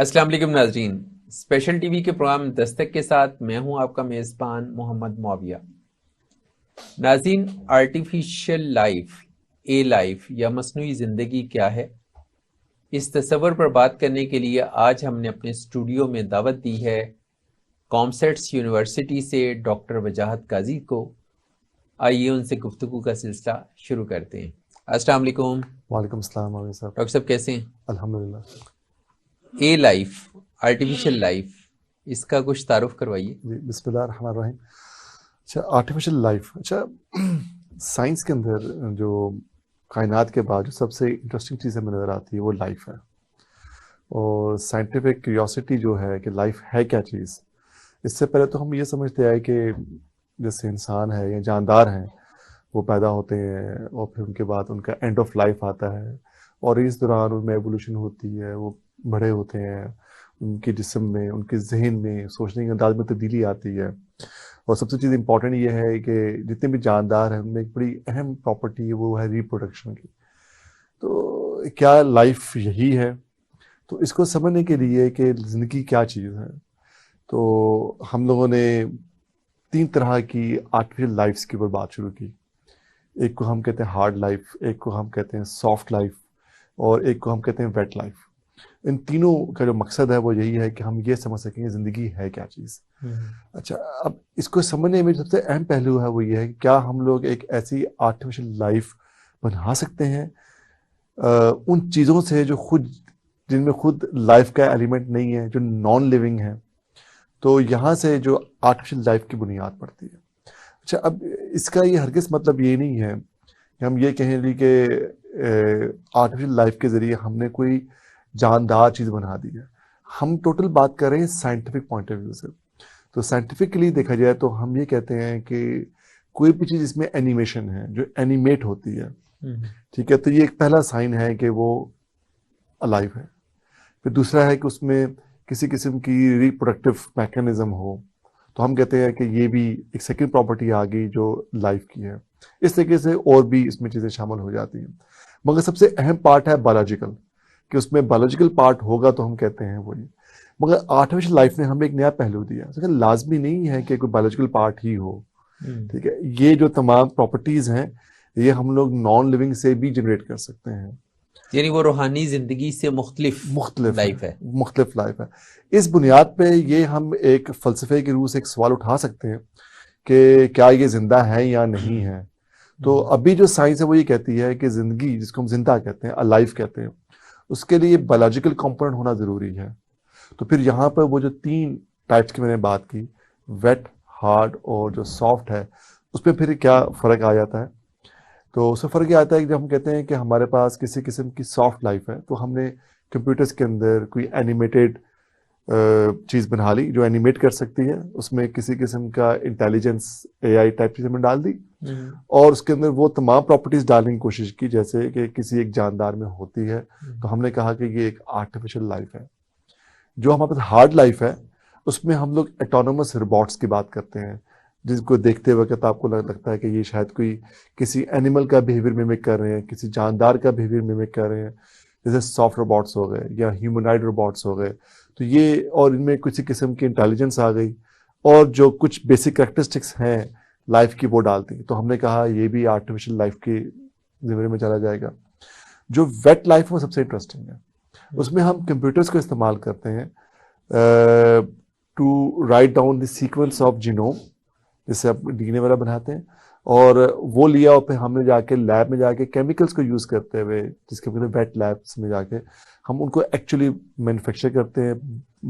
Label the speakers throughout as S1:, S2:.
S1: السلام علیکم ناظرین، اسپیشل ٹی وی کے پروگرام دستک کے ساتھ میں ہوں آپ کا میزبان محمد معاویہ۔ ناظرین، آرٹیفیشل لائف، اے لائف یا مصنوعی زندگی کیا ہے؟ اس تصور پر بات کرنے کے لیے آج ہم نے اپنے اسٹوڈیو میں دعوت دی ہے کامسیٹس یونیورسٹی سے ڈاکٹر وجاہت قاضی کو۔ آئیے ان سے گفتگو کا سلسلہ شروع کرتے ہیں۔ السلام علیکم۔
S2: وعلیکم السلام علیہ صاحب۔
S1: ڈاکٹر صاحب کیسے ہیں؟
S2: الحمدللہ۔
S1: اے لائف، آرٹیفیشل لائف، اس کا کچھ تعارف کروائیے۔
S2: جی، بسم اللہ الرحمن الرحیم۔ اچھا، آرٹیفیشل لائف، اچھا سائنس کے اندر جو کائنات کے بعد جو سب سے انٹرسٹنگ چیز ہمیں نظر آتی ہے وہ لائف ہے، اور سائنٹیفک کیوریوسٹی جو ہے کہ لائف ہے کیا چیز۔ اس سے پہلے تو ہم یہ سمجھتے آئے کہ جیسے انسان ہے یا جاندار ہیں وہ پیدا ہوتے ہیں اور پھر ان کے بعد ان کا اینڈ آف لائف آتا ہے، اور اس دوران ان میں ایوولوشن ہوتی ہے، وہ بڑے ہوتے ہیں، ان کے جسم میں، ان کے ذہن میں، سوچنے کے انداز میں تبدیلی آتی ہے۔ اور سب سے چیز امپورٹنٹ یہ ہے کہ جتنے بھی جاندار ہیں ان میں ایک بڑی اہم پراپرٹی ہے، وہ ہے ریپروڈکشن کی۔ تو کیا لائف یہی ہے؟ تو اس کو سمجھنے کے لیے کہ زندگی کیا چیز ہے، تو ہم لوگوں نے 3 طرح کی آرٹیفیشل لائفس کی اوپر بات شروع کی۔ ایک کو ہم کہتے ہیں ہارڈ لائف، ایک کو ہم کہتے ہیں سافٹ لائف، اور ایک کو ہم کہتے ہیں ویٹ لائف۔ ان تینوں کا جو مقصد ہے وہ یہی ہے کہ ہم یہ سمجھ سکیں کہ زندگی ہے کیا چیز۔ اچھا، اب اس کو سمجھنے میں سب سے اہم پہلو ہے وہ یہ ہے کہ کیا ہم لوگ ایک ایسی آرٹیفیشل لائف بنا سکتے ہیں ان چیزوں سے جو جن میں خود لائف کا ایلیمنٹ نہیں ہے، جو نان لیونگ ہے۔ تو یہاں سے جو آرٹیفیشل لائف کی بنیاد پڑتی ہے۔ اچھا، اب اس کا یہ ہرگز مطلب یہ نہیں ہے کہ ہم یہ کہیں لی کہ آرٹیفیشل لائف کے ذریعے ہم نے کوئی جاندار چیز بنا دی ہے۔ ہم ٹوٹل بات کر رہے ہیں سائنٹیفک پوائنٹ آف ویو سے۔ تو سائنٹیفکلی دیکھا جائے تو ہم یہ کہتے ہیں کہ کوئی بھی چیز جس میں اینیمیشن ہے، جو اینیمیٹ ہوتی ہے، ٹھیک ہے، تو یہ ایک پہلا سائن ہے کہ وہ الائیو ہے۔ پھر دوسرا ہے کہ اس میں کسی قسم کی ریپروڈکٹیو میکانزم ہو، تو ہم کہتے ہیں کہ یہ بھی ایک سیکنڈ پراپرٹی آ گئی جو لائف کی ہے۔ اس طریقے سے اور بھی اس میں چیزیں شامل ہو جاتی ہیں، مگر سب سے اہم پارٹ ہے بایولوجیکل، کہ اس میں بایولوجیکل پارٹ ہوگا تو ہم کہتے ہیں وہی۔ مگر آرٹیفیشل لائف نے ہمیں ایک نیا پہلو دیا، لازمی نہیں ہے کہ کوئی بایولوجیکل پارٹ ہی ہو، ٹھیک ہے۔ یہ جو تمام پراپرٹیز ہیں یہ ہم لوگ نان لیونگ سے بھی جنریٹ کر سکتے ہیں،
S1: یعنی وہ روحانی زندگی سے مختلف لائف ہے۔
S2: مختلف لائف ہے۔ اس بنیاد پہ یہ ہم ایک فلسفے کی روح سے ایک سوال اٹھا سکتے ہیں کہ کیا یہ زندہ ہے یا نہیں ہے۔ تو ابھی جو سائنس ہے وہ یہ کہتی ہے کہ زندگی، جس کو ہم زندہ کہتے ہیں، الائیو کہتے ہیں، اس کے لیے بایولوجیکل کمپوننٹ ہونا ضروری ہے۔ تو پھر یہاں پر وہ جو 3 ٹائپس کی میں نے بات کی، ویٹ، ہارڈ اور جو سافٹ ہے، اس پہ پھر کیا فرق آ جاتا ہے؟ تو اس میں فرق یہ آتا ہے کہ جب ہم کہتے ہیں کہ ہمارے پاس کسی قسم کی سافٹ لائف ہے، تو ہم نے کمپیوٹرز کے اندر کوئی اینیمیٹیڈ چیز بنا لی جو اینیمیٹ کر سکتی ہے، اس میں کسی قسم کا انٹیلیجنس اے آئی ٹائپ چیز ہم نے ڈال دی، اور اس کے اندر وہ تمام پراپرٹیز ڈالنے کی کوشش کی جیسے کہ کسی ایک جاندار میں ہوتی ہے۔ تو ہم نے کہا کہ یہ ایک آرٹیفیشل لائف ہے۔ جو ہمارے پاس ہارڈ لائف ہے اس میں ہم لوگ ایٹونومس روبوٹس کی بات کرتے ہیں، جس کو دیکھتے وقت آپ کو لگتا ہے کہ یہ شاید کوئی کسی اینیمل کا بیہیویئر میمک کر رہے ہیں، کسی جاندار کا بیہیویئر میمک کر رہے ہیں، جیسے سافٹ روبوٹس ہو گئے یا ہیومنائڈ روبوٹس ہو گئے۔ تو یہ، اور ان میں کسی قسم کی انٹیلیجنس آ گئی، اور جو کچھ بیسک کریکٹرسٹکس ہیں لائف کی وہ ڈالتی۔ تو ہم نے کہا یہ بھی آرٹیفیشل لائف کے زمرے میں چلا جائے گا۔ جو ویٹ لائف وہ سب سے انٹرسٹنگ ہے، اس میں ہم کمپیوٹرز کو استعمال کرتے ہیں to write down the sequence of genome, جسے آپ ڈی این اے والا بناتے ہیں، اور وہ لیا اور پھر ہم نے جا کے لیب میں جا کے کیمیکلز کو یوز کرتے ہوئے، جس کے مطلب ویٹ لیبس میں جا کے ہم ان کو ایکچولی مینوفیکچر کرتے ہیں،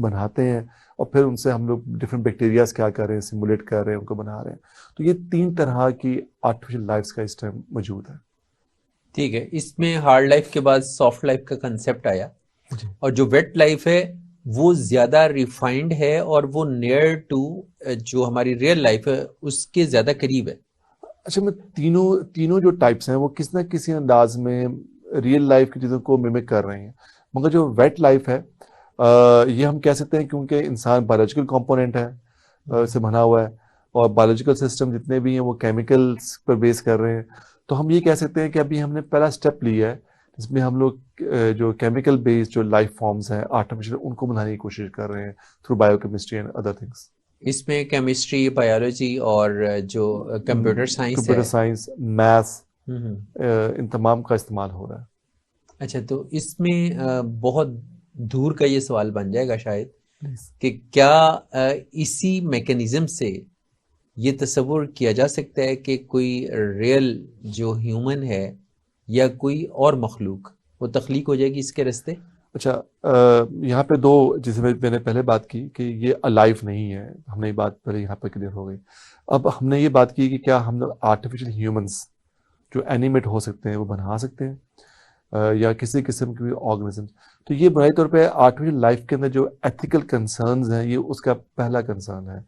S2: بناتے ہیں، اور پھر ان سے ہم لوگ ڈفرینٹ بیکٹیریاز کیا کر رہے ہیں، سیمولیٹ کر رہے ہیں، ان کو بنا رہے ہیں۔ تو یہ 3 طرح کی آرٹیفیشل لائفس کا اس ٹائم موجود ہے۔
S1: ٹھیک ہے، اس میں ہارڈ لائف کے بعد سافٹ لائف کا کنسیپٹ آیا، اور جو ویٹ لائف ہے وہ زیادہ ریفائنڈ ہے اور وہ نیئر ٹو جو ہماری ریئل لائف ہے اس کے زیادہ قریب ہے۔
S2: اچھا، میں تینوں جو ٹائپس ہیں وہ کس نہ کسی انداز میں ریئل لائف کی چیزوں کو میمک کر رہے ہیں، مگر جو ویٹ لائف ہے یہ ہم کہہ سکتے ہیں کیونکہ انسان بایولوجیکل کمپوننٹ ہے سے بنا ہوا ہے، اور بایولوجیکل سسٹم جتنے بھی ہیں وہ کیمیکلز پر بیس کر رہے ہیں۔ تو ہم یہ کہہ سکتے ہیں کہ ابھی ہم نے پہلا سٹیپ لیا ہے جس میں ہم لوگ جو کیمیکل بیسڈ جو لائف فارمز ہیں آرٹیفیشل ان کو بنانے کی کوشش کر رہے ہیں through biochemistry and other things.
S1: اس میں کیمسٹری، بایولوجی اور جو کمپیوٹر سائنس ہے،
S2: کمپیوٹر سائنس، میتھس،
S1: ہوں،
S2: ان تمام کا استعمال ہو رہا ہے.
S1: اچھا تو اس میں بہت دور کا یہ سوال بن جائے گا شاید
S2: پلیز.
S1: کہ کیا اسی میکینزم سے یہ تصور کیا جا سکتا ہے کہ کوئی ریئل جو ہیومن ہے یا کوئی اور مخلوق وہ تخلیق ہو جائے گی اس کے راستے؟
S2: اچھا یہاں پہ دو، جیسے میں نے پہلے بات کی کہ یہ الائیو نہیں ہے، ہم نے یہ بات پہلے یہاں پہ کلیئر ہو گئی. اب ہم نے یہ بات کی کہ کیا ہم لوگ آرٹیفیشل ہیومنس جو اینیمیٹ ہو سکتے ہیں وہ بنا سکتے ہیں یا کسی قسم کی آرگنزم. تو یہ بنیادی طور پہ آرٹیفیشل لائف کے اندر جو ایتھیکل کنسرنز ہیں یہ اس کا پہلا کنسرن ہے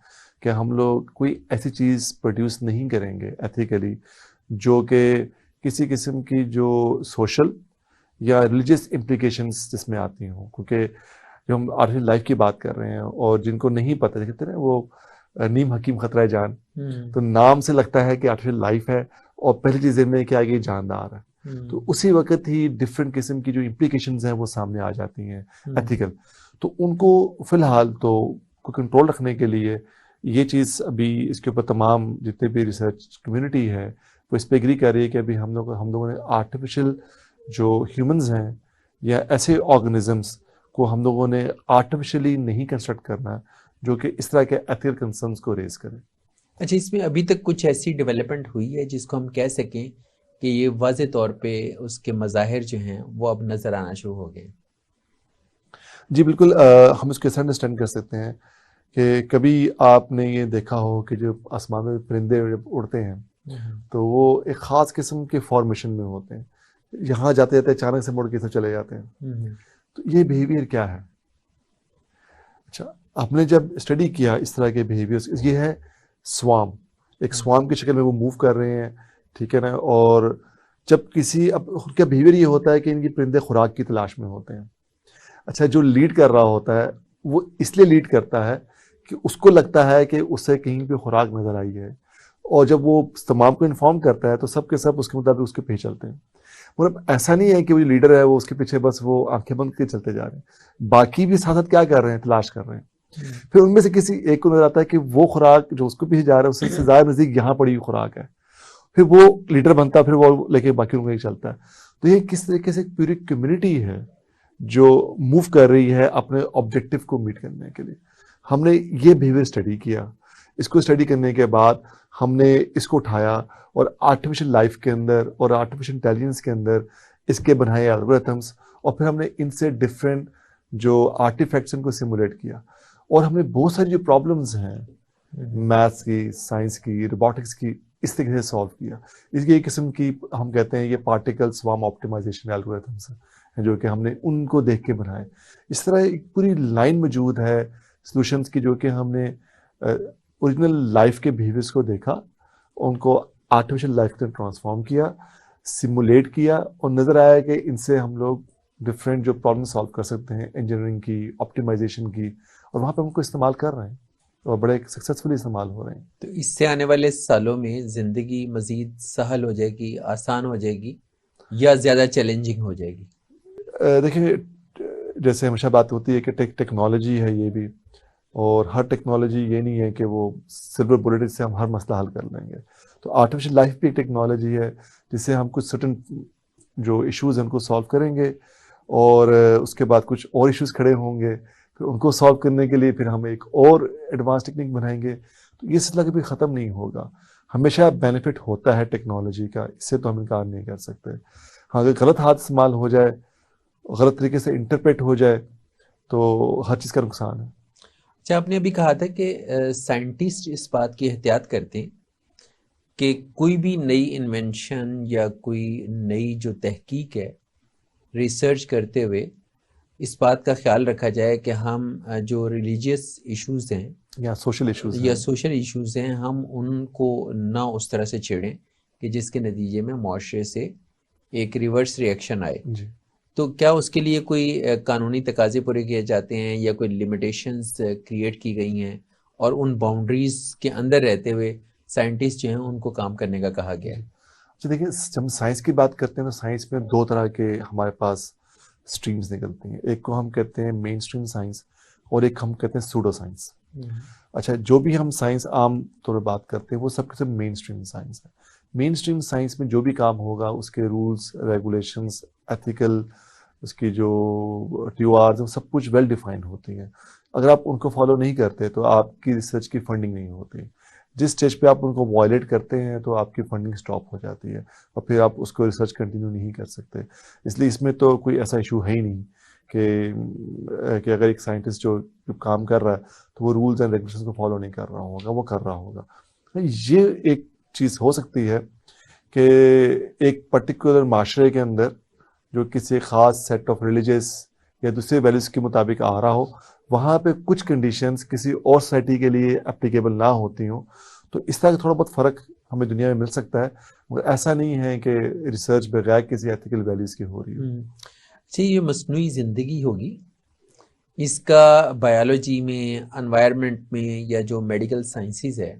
S2: کہ ہم لوگ کوئی ایسی چیز پروڈیوس نہیں کریں گے ایتھیکلی جو کہ کسی قسم کی جو سوشل یا ریلیجیس امپلیکیشنس جس میں آتی ہوں. کیونکہ جو ہم آرٹیفیشل لائف کی بات کر رہے ہیں اور جن کو نہیں پتہ کہتے ہیں وہ نیم حکیم خطرہ جان، تو نام سے لگتا ہے کہ آرٹیفیشل لائف ہے اور پہلی چیز میں کیا کہ جاندار ہے. تو اسی وقت ہی ڈفرینٹ قسم کی جو امپلیکیشنز ہیں وہ سامنے آ جاتی ہیں ایتھیکل. تو ان کو فی الحال تو کنٹرول رکھنے کے لیے یہ چیز ابھی اس کے اوپر تمام جتنے بھی ریسرچ کمیونٹی ہے وہ اس پہ ایگری کر رہی ہے کہ ابھی ہم لوگوں نے آرٹیفیشل جو ہیومنز ہیں یا ایسے آرگنزمس کو ہم لوگوں نے آرٹیفیشلی نہیں کنسٹرکٹ کرنا جو کہ اس طرح کے ایتھیکل کنسرنس کو ریز کرے.
S1: اچھا اس میں ابھی تک کچھ ایسی ڈیولپمنٹ ہوئی ہے جس کو ہم کہہ سکیں کہ یہ واضح طور پہ اس کے مظاہر جو ہیں وہ اب نظر آنا شروع ہو گئے؟
S2: جی بالکل، ہم اس کو ایسا انڈرسٹینڈ کر سکتے ہیں کہ کبھی آپ نے یہ دیکھا ہو کہ جو آسمان میں پرندے جب اڑتے ہیں تو وہ ایک خاص قسم کے فارمیشن میں ہوتے ہیں، یہاں جاتے جاتے اچانک سے مڑ کے سے چلے جاتے ہیں. تو یہ بیہیویئر کیا ہے؟ اچھا آپ نے جب اسٹڈی کیا اس طرح کے بیہیویئر، یہ ہے سوام، ایک سوام کی شکل میں وہ موو کر رہے ہیں، ٹھیک ہے نا. اور جب کسی اب ان کا بیہیویئر یہ ہوتا ہے کہ ان کی پرندے خوراک کی تلاش میں ہوتے ہیں. اچھا جو لیڈ کر رہا ہوتا ہے وہ اس لیے لیڈ کرتا ہے کہ اس کو لگتا ہے کہ اسے کہیں پہ خوراک نظر آئی ہے، اور جب وہ تمام کو انفارم کرتا ہے تو سب کے سب اس کے مطابق اس کے پیچھے چلتے ہیں. مطلب ایسا نہیں ہے کہ وہ لیڈر ہے وہ اس کے پیچھے بس وہ آنکھیں بند کے چلتے جا رہے ہیں، باقی بھی ساتھ ساتھ کیا کر رہے ہیں؟ تلاش کر رہے ہیں. پھر ان میں سے کسی ایک کو نظر آتا ہے کہ وہ خوراک جو اس کو پیچھے جا رہا ہے اس سے زیادہ نزدیک یہاں پڑی ہوئی خوراک ہے، پھر وہ لیڈر بنتا ہے، پھر وہ لے کے باقی ان کو چلتا ہے. تو یہ کس طریقے سے پوری کمیونٹی ہے جو موو کر رہی ہے اپنے آبجیکٹو کو میٹ کرنے کے لیے. ہم نے یہ بیہیویئر اسٹڈی کیا، اس کو اسٹڈی کرنے کے بعد ہم نے اس کو اٹھایا اور آرٹیفیشل لائف کے اندر اور آرٹیفیشل انٹیلیجنس کے اندر اس کے بنائے الگورتھمس، اور پھر ہم نے ان سے ڈفرینٹ جو آرٹیفیکٹس ان کو سیمولیٹ کیا. اور ہم نے بہت ساری جو پرابلمز ہیں میتھس کی، سائنس کی، روبوٹکس کی، اس طریقے سے سالو کیا. اس کی ایک قسم کی ہم کہتے ہیں یہ پارٹیکل سوام آپٹیمائزیشن الگورتھمس ہیں جو کہ ہم نے ان کو دیکھ کے بنائے. اس طرح ایک پوری لائن موجود ہے سلوشنز کی جو کہ ہم نے اوریجنل لائف کے بیہیویئرس کو دیکھا، ان کو آرٹیفیشل لائف کے ٹرانسفارم کیا، سیمولیٹ کیا، اور نظر آیا کہ ان سے ہم لوگ ڈفرینٹ جو پرابلم سالو کر سکتے ہیں انجینئرنگ کی، آپٹیمائزیشن کی، اور وہاں پہ ہم کو استعمال کر رہے ہیں اور بڑے سکسیزفلی استعمال ہو رہے ہیں.
S1: تو اس سے آنے والے سالوں میں زندگی مزید سہل ہو جائے گی، آسان ہو جائے گی، یا زیادہ چیلنجنگ ہو جائے گی؟
S2: دیکھیں جیسے ہمیشہ بات ہوتی ہے کہ ٹیکنالوجی ہے یہ بھی، اور ہر ٹیکنالوجی یہ نہیں ہے کہ وہ سلور بلیٹ سے ہم ہر مسئلہ حل کر لیں گے. تو آرٹیفیشل لائف بھی ایک ٹیکنالوجی ہے جس سے ہم کچھ سرٹن جو ایشوز ہیں ان کو سالو کریں گے، اور اس کے بعد کچھ اور ایشوز کھڑے ہوں گے، پھر ان کو سالو کرنے کے لیے پھر ہم ایک اور ایڈوانس ٹیکنیک بنائیں گے. تو یہ سلسلہ کبھی ختم نہیں ہوگا، ہمیشہ بینیفٹ ہوتا ہے ٹیکنالوجی کا، اس سے تو ہم انکار نہیں کر سکتے. ہاں اگر غلط ہاتھ استعمال ہو جائے، غلط طریقے سے انٹرپریٹ ہو جائے تو ہر چیز کا نقصان ہے.
S1: اچھا آپ نے ابھی کہا تھا کہ سائنٹسٹ اس بات کی احتیاط کرتے ہیں کہ کوئی بھی نئی انوینشن یا کوئی نئی جو تحقیق ہے ریسرچ کرتے ہوئے اس بات کا خیال رکھا جائے کہ ہم جو ریلیجیس ایشوز ہیں
S2: یا سوشل
S1: ایشوز ہیں ہم ان کو نہ اس طرح سے چھیڑیں کہ جس کے نتیجے میں معاشرے سے ایک ریورس ری ایکشن آئے.
S2: جی.
S1: تو کیا اس کے لیے کوئی قانونی تقاضے پورے کیے جاتے ہیں یا کوئی لمیٹیشنز کریٹ کی گئی ہیں، اور ان باؤنڈریز کے اندر رہتے ہوئے سائنٹسٹ جو ہیں ان کو کام کرنے کا کہا گیا ہے؟
S2: دیکھیں جب ہم سائنس کی بات کرتے ہیں تو سائنس میں دو طرح کے ہمارے پاس اسٹریمز نکلتی ہیں. ایک کو ہم کہتے ہیں مین اسٹریم سائنس اور ایک ہم کہتے ہیں سوڈو سائنس. اچھا جو بھی ہم سائنس عام طور پر بات کرتے ہیں وہ سب کے سب مین اسٹریم سائنس ہے. مین اسٹریم سائنس میں جو بھی کام ہوگا اس کے رولس ریگولیشنس ایتھیکل اس کی جو ٹیو آرز وہ سب کچھ ویل ڈیفائنڈ ہوتی ہیں. اگر آپ ان کو فالو نہیں کرتے تو آپ کی ریسرچ کی فنڈنگ نہیں ہوتی. جس اسٹیج پہ آپ ان کو وائلیٹ کرتے ہیں تو آپ کی فنڈنگ سٹاپ ہو جاتی ہے اور پھر آپ اس کو ریسرچ کنٹینیو نہیں کر سکتے. اس لیے اس میں تو کوئی ایسا ایشو ہے ہی نہیں کہ اگر ایک سائنٹسٹ جو کام کر رہا ہے تو وہ رولز اینڈ ریگولیشنز کو فالو نہیں کر رہا ہوگا, وہ کر رہا ہوگا. یہ ایک چیز ہو سکتی ہے کہ ایک پرٹیکولر معاشرے کے اندر جو کسی خاص سیٹ آف ریلیجیس یا دوسرے ویلیوز کے مطابق آ رہا ہو, وہاں پہ کچھ کنڈیشنز کسی اور سوسائٹی کے لیے اپلیکیبل نہ ہوتی ہوں. تو اس طرح کا تھوڑا بہت فرق ہمیں دنیا میں مل سکتا ہے, مگر ایسا نہیں ہے کہ ریسرچ بغیر کسی ایتھیکل ویلیوز کی ہو رہی ہے.
S1: اچھا یہ مصنوعی زندگی ہوگی, اس کا بایولوجی میں, انوائرمنٹ میں یا جو میڈیکل سائنسز ہے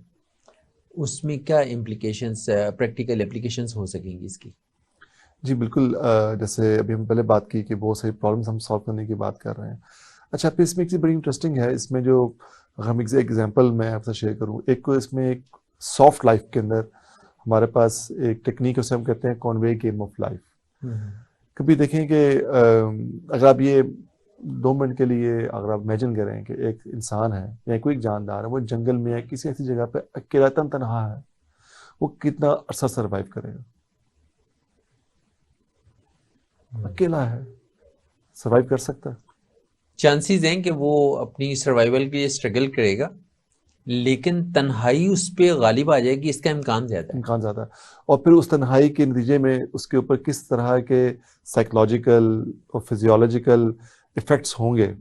S1: اس میں کیا امپلیکیشنس, پریکٹیکل اپلیکیشنس ہو سکیں گی اس کی؟
S2: جی بالکل, جیسے ابھی ہم پہلے بات کی کہ بہت ساری پرابلمس ہم سالو کرنے کی بات کر رہے ہیں. اچھا پھر اس میں ایک چیز بڑی انٹرسٹنگ ہے, اس میں جو ہم ایک ایگزامپل میں آپ سے شیئر کروں, ایک کو اس میں ایک سافٹ لائف کے اندر ہمارے پاس ایک ٹیکنیک اسے ہم کہتے ہیں کنوے گیم آف لائف. کبھی دیکھیں کہ اگر آپ یہ 2 منٹ کے لیے اگر آپ امیجن کریں کہ ایک انسان ہے یا کوئی جاندار ہے, وہ جنگل میں ہے کسی ایسی جگہ پہ اکیلا تنہا ہے, وہ کتنا عرصہ سروائیو کرے گا؟ اکیلا ہے, سروائیو کر سکتا ہے؟
S1: چانسز ہیں کہ وہ اپنی سروائیول کے لیے اسٹرگل کرے گا, لیکن تنہائی اس پہ غالب آ جائے گی, اس کا امکان زیادہ ہے.
S2: امکان زیادہ ہے. اور پھر اس تنہائی کے نتیجے میں اس کے اوپر کس طرح کے سائیکولوجیکل اور فزیولوجیکل ایفیکٹس ہوں گے.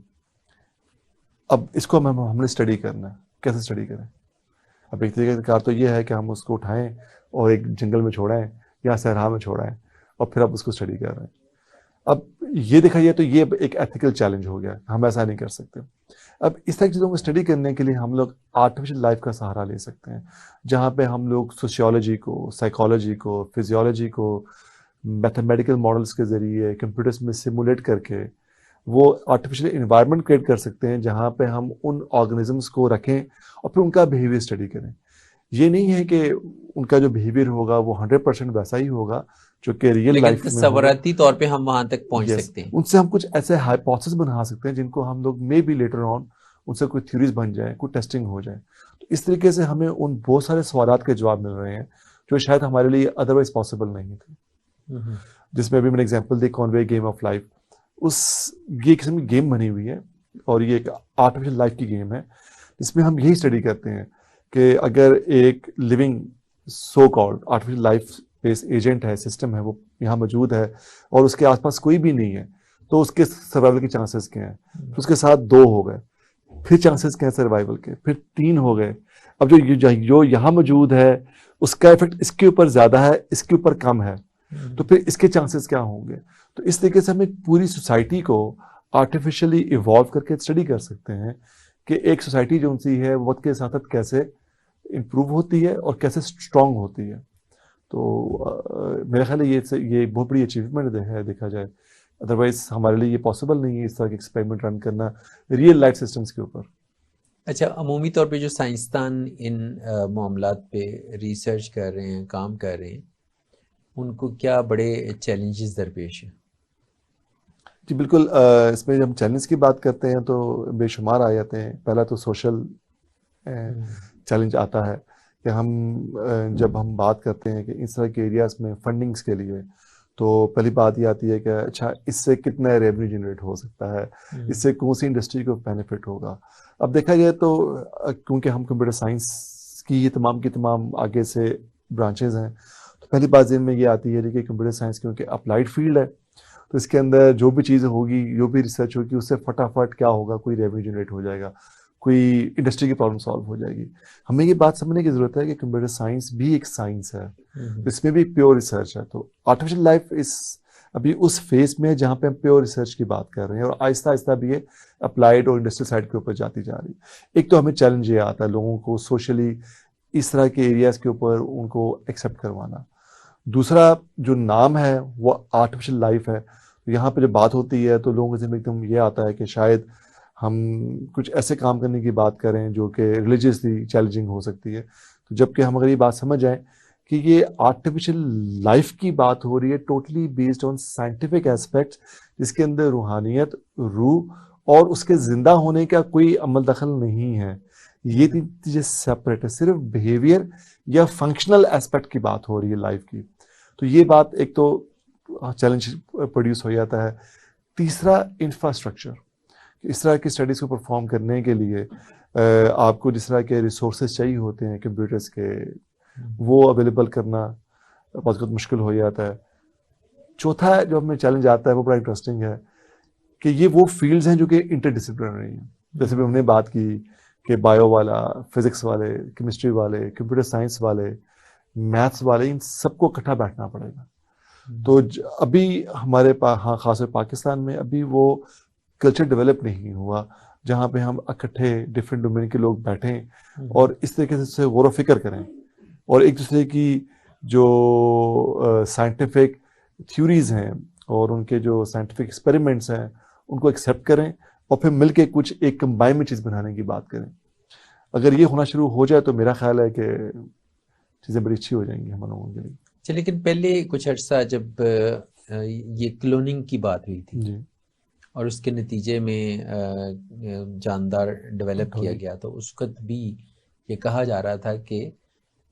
S2: اب اس کو ہم نے اسٹڈی کرنا ہے. کیسے اسٹڈی کریں؟ اب ایک طریقہ کار تو یہ ہے کہ ہم اس کو اٹھائیں اور ایک جنگل میں چھوڑائیں یا صحرا میں چھوڑائیں اور پھر آپ اس کو اسٹڈی کر رہے ہیں. اب یہ دیکھا جائے تو یہ ایک ایتھیکل چیلنج ہو گیا, ہم ایسا نہیں کر سکتے. اب اس طرح کی چیزوں کو اسٹڈی کرنے کے لیے ہم لوگ آرٹیفیشل لائف کا سہارا لے سکتے ہیں, جہاں پہ ہم لوگ سوشیولوجی کو, سائیکالوجی کو, فزیولوجی کو میتھمیٹیکل ماڈلس کے ذریعے کمپیوٹرز میں سیمولیٹ کر کے وہ آرٹیفیشل انوائرمنٹ کریٹ کر سکتے ہیں جہاں پہ ہم ان آرگنزمس کو رکھیں اور پھر ان کا بیہیویئر اسٹڈی کریں. یہ نہیں ہے کہ ان کا جو بیہیویئر ہوگا وہ 100% ویسا ہی ہوگا جو کہ ریئل لائف میں ہوگا,
S1: تصوراتی طور پہ ہم وہاں تک پہنچ سکتے ہیں.
S2: ان سے ہم کچھ ایسے ہائپوتھیسس بنا سکتے ہیں جن کو ہم لوگ میں بھی لیٹر آن ان سے کوئی تھیوریز بن جائیں, کوئی ٹیسٹنگ ہو جائے. تو اس طریقے سے ہمیں ان بہت سارے سوالات کے جواب مل رہے ہیں جو شاید ہمارے لیے ادروائز پاسبل نہیں تھے. جس میں ابھی میں نے example the convey game of life, یہ قسم کی گیم بنی ہوئی ہے اور یہ ایک آرٹیفیشل لائف کی گیم ہے جس میں ہم یہی اسٹڈی کرتے ہیں کہ اگر ایک living so called artificial life base agent ہے, سسٹم ہے, وہ یہاں موجود ہے اور اس کے آس پاس کوئی بھی نہیں ہے, تو اس کے سروائیول کے چانسز کیا ہیں؟ اس کے ساتھ 2 ہو گئے, پھر چانسز کیا ہیں سروائیول کے, پھر 3 ہو گئے. اب جو یہاں موجود ہے اس کا ایفیکٹ اس کے اوپر زیادہ ہے, اس کے اوپر کم ہے, تو پھر اس کے چانسز کیا ہوں گے. تو اس طریقے سے ہم ایک پوری سوسائٹی کو آرٹیفیشلی ایوالو کر کے اسٹڈی کر سکتے ہیں کہ ایک سوسائٹی جو سی ہے وقت کے ساتھ ساتھ کیسے امپروو ہوتی ہے اور کیسے اسٹرانگ ہوتی ہے. تو میرا خیال ہے یہ بہت بڑی اچیومنٹ ہے دیکھا جائے, ادروائز ہمارے لیے یہ پاسبل نہیں ہے اس طرح کے ایکسپیریمنٹ رن کرنا ریئل لائف سسٹمز کے اوپر.
S1: اچھا عمومی طور پہ جو سائنسدان ان معاملات پہ ریسرچ کر رہے ہیں, کام کر رہے ہیں, ان کو کیا بڑے چیلنجز درپیش ہیں؟
S2: جی بالکل, اس میں جب ہم چیلنج کی بات کرتے ہیں تو بے شمار آ جاتے ہیں. پہلا تو سوشل چیلنج آتا ہے کہ جب ہم بات کرتے ہیں کہ اس طرح کے ایریاز میں فنڈنگز کے لیے, تو پہلی بات یہ آتی ہے کہ اچھا اس سے کتنا ریونیو جنریٹ ہو سکتا ہے, اس سے کون سی انڈسٹری کو بینیفٹ ہوگا. اب دیکھا جائے تو کیونکہ ہم کمپیوٹر سائنس کی یہ تمام کی تمام آگے سے برانچز ہیں, تو پہلی بات ذہن میں یہ آتی ہے کہ کمپیوٹر سائنس کیونکہ اپلائیڈ فیلڈ ہے, تو اس کے اندر جو بھی چیز ہوگی, جو بھی ریسرچ ہوگی, اس سے فٹافٹ کیا ہوگا, کوئی ریونیو جنریٹ ہو جائے گا, کوئی انڈسٹری کی پرابلم سالو ہو جائے گی. ہمیں یہ بات سمجھنے کی ضرورت ہے کہ کمپیوٹر سائنس بھی ایک سائنس ہے, اس میں بھی پیور ریسرچ ہے. تو آرٹیفیشل لائف ابھی اس فیز میں ہے جہاں پہ ہم پیور ریسرچ کی بات کر رہے ہیں, اور آہستہ آہستہ بھی یہ اپلائیڈ اور انڈسٹریل سائڈ کے اوپر جاتی جا رہی ہے. ایک تو ہمیں چیلنج یہ آتا ہے لوگوں کو سوشلی اس طرح کے ایریاز کے اوپر ان کو ایکسیپٹ کروانا. دوسرا جو نام ہے وہ آرٹیفیشل لائف ہے. یہاں پہ جب بات ہوتی ہے تو لوگوں کے ذہن میں ایک دم یہ آتا ہے کہ شاید ہم کچھ ایسے کام کرنے کی بات کریں جو کہ ریلیجیسلی چیلنجنگ ہو سکتی ہے. تو جب کہ ہم اگر یہ بات سمجھ جائیں کہ یہ آرٹیفیشل لائف کی بات ہو رہی ہے totally based on scientific aspects, جس کے اندر روحانیت، روح اور اس کے زندہ ہونے کا کوئی عمل دخل نہیں ہے. یہ تین چیزیں سیپریٹ ہے، صرف بیہیویئر یا فنکشنل ایسپیکٹ کی بات ہو رہی ہے لائف کی. تو یہ بات ایک تو چیلنج پروڈیوس ہو جاتا ہے. تیسرا انفراسٹرکچر، اس طرح کی اسٹڈیز کو پرفارم کرنے کے لیے آپ کو جس طرح کے ریسورسز چاہیے ہوتے ہیں کمپیوٹرز کے، وہ اویلیبل کرنا بہت مشکل ہو جاتا ہے. چوتھا جو ہمیں چیلنج آتا ہے وہ بڑا انٹرسٹنگ ہے کہ یہ وہ فیلڈز ہیں جو کہ انٹر ڈسپلنری ہیں. جیسے بھی ہم نے بات کی کہ بایو والا، فزکس والے، کیمسٹری والے، کمپیوٹر سائنس والے، میتھس والے، ان سب کو اکٹھا بیٹھنا پڑے گا. تو ابھی ہمارے ہاں خاص طور پاکستان میں ابھی وہ کلچر ڈیولپ نہیں ہوا جہاں پہ ہم اکٹھے ڈفرینٹ ڈومین کے لوگ بیٹھیں اور اس طریقے سے غور و فکر کریں اور ایک دوسرے کی جو سائنٹیفک تھیوریز ہیں اور ان کے جو سائنٹیفک ایکسپیریمنٹس ہیں ان کو ایکسیپٹ کریں اور پھر مل کے کچھ ایک کمبائن میں چیز بنانے کی بات کریں. اگر یہ ہونا شروع ہو جائے تو میرا خیال ہے کہ چیزیں بڑی اچھی ہو جائیں گی ہم لوگوں کے لیے.
S1: لیکن پہلے کچھ عرصہ جب یہ کلوننگ کی بات ہوئی تھی
S2: جی،
S1: اور اس کے نتیجے میں جاندار ڈیولپ کیا گیا تو اس وقت بھی یہ کہا جا رہا تھا کہ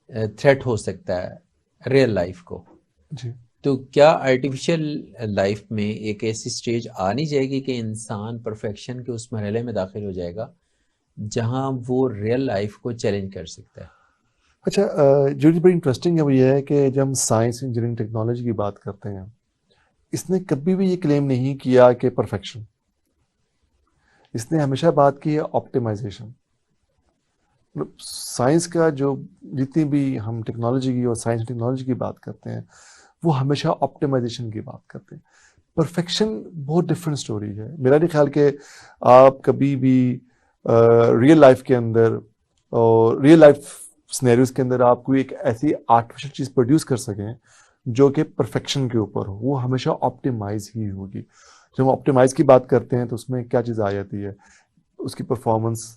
S1: تھریٹ ہو سکتا ہے ریئل لائف کو.
S2: جی.
S1: تو کیا آرٹیفیشل لائف میں ایک ایسی سٹیج آنی جائے گی کہ انسان پرفیکشن کے اس مرحلے میں داخل ہو جائے گا جہاں وہ ریئل لائف کو چیلنج کر سکتا ہے؟
S2: اچھا، جو بڑی انٹرسٹنگ ہے وہ یہ ہے کہ جب ہم سائنس، انجینئرنگ، ٹیکنالوجی کی بات کرتے ہیں، اس نے کبھی بھی یہ کلیم نہیں کیا کہ پرفیکشن. اس نے ہمیشہ بات کی ہے آپٹیمائزیشن. سائنس کا جو جتنی بھی ہم ٹیکنالوجی کی اور سائنس ٹیکنالوجی کی بات کرتے ہیں وہ ہمیشہ آپٹیمائزیشن کی بات کرتے ہیں. پرفیکشن بہت ڈفرینٹ سٹوری ہے. میرا نہیں خیال کہ آپ کبھی بھی ریئل لائف کے اندر اور ریئل لائف سینیریوز کے اندر آپ کوئی ایک ایسی آرٹیفیشل چیز پروڈیوس کر سکیں جو کہ پرفیکشن کے اوپر ہو. وہ ہمیشہ آپٹیمائز ہی ہوگی. جب ہم آپٹیمائز کی بات کرتے ہیں تو اس میں کیا چیز آ جاتی ہے؟ اس کی پرفارمنس